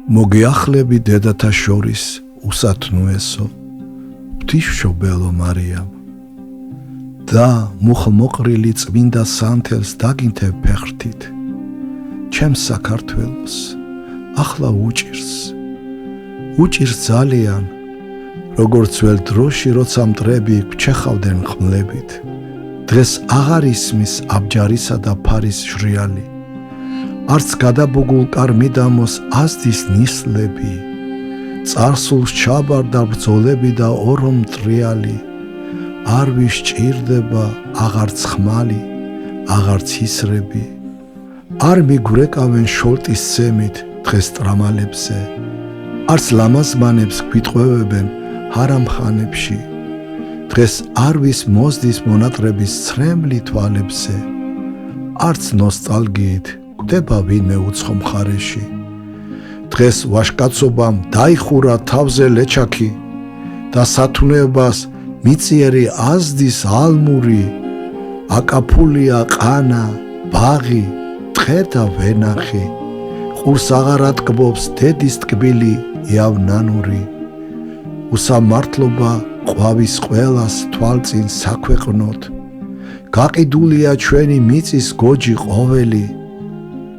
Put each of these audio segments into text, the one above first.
მოგიახლები დედათა შორის უსათნოესო ღვთისმშობელო მარიამ და მუხლმოყრილი წმინდა სანთელს დაგინთებ ფეხრთით ჩემს საქართველოს ახლა უჭირს ძალიან როგორც վել დროში როცა მტრები გვჩეხავდნენ ხმლებით დღეს აღარ ისმის აბჯარისა და ფარის შრიალი არც გადაბუგულ კარმიდამოს აზდის ნისლები წარსულს ჩაბარდა ბრძოლები და ორო მტრიალი არ ვისჭირდება აღარც ხმალი აღარც ისრები არ მიგვრეკავენ შოლტის სემით დღეს ტრამალებზე არც ლამაზმანებს გვიტყვევებენ ჰარამხანებში დღეს არ ვის მოზდის მონატრების ცრემლი თვალებზე არც ნოსტალგიით გვდება ვინმე უცხო მხარეში დღეს ვაშკაცობამ დაიხურა თავზე ლეჩაკი და სათუნეობას მიწიერი აზდის ალმური აკაფულია ყანა ბაღი ტყე და ვენახი ყურს აღარ ატკბობს დედის ტკბილი იავნანური უსამართლობა ყვავის ყველას თვალწინ საქვეყნოთ გაყიდულია ჩვენი მიწის გოჯი ყოველი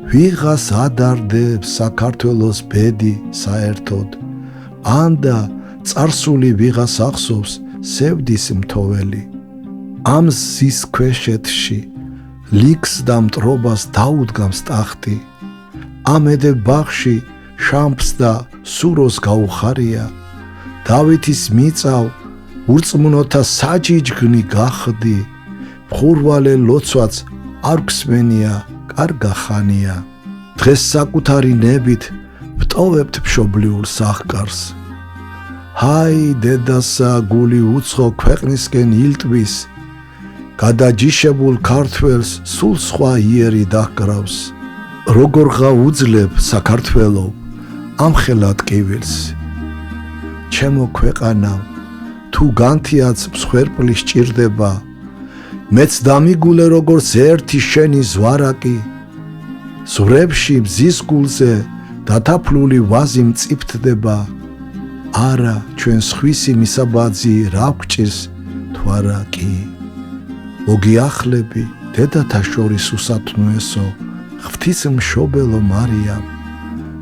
ვიღას ადარდებს საქართველოს ბედი საერთოდ ანდა წარსული ვიღას ახსოვს სევდის მთოველი ამ ზის ქვეშეთში ლიქს და მტრობას დაუდგამს ტახტი ამ ედებ ბაღში შამფს და სუროს გაუხარია დავითის მიწავ ურწმუნოთა საჯიჯგნი გახდი მხურვალე ლოცვაც არ გვსმენია კარგა ხანია დღეს საკუთარი ნებით ვტოვებთ მშობლიურ სახკარს ჰაი დედასა გული უცხო ქვეყნისკენ ილტვის გადაჯიშებულ ქართველს სულ სხვა იერი დაჰკრავს როგორ ღაუძლებ საქართველო ამხელა ტკივილს ჩემო ქვეყანავ თუ განთიაც მსხვერპლი სჭირდება მეც დამიგულე როგორც ერთი შენი ზვარაკი ზვრებში მზის გულზე დათაფლული ვაზი მწიფთდება არა ჩვენ სხვისი მისაბაძი რა გვჭირს თვარა კი მოგიახლები დედათა შორის უსათნოესო ღვთისმშობელო მარიამ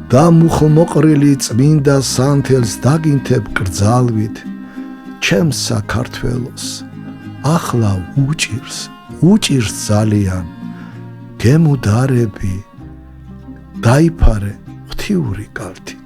და მუხლმოყრილი წმინდა სანთელს დაგინთებ კრძალვით ჩემს საქართველოს ახლა უჭირს ძალიან გემუდარები დაიფარე ღვთიური კალთით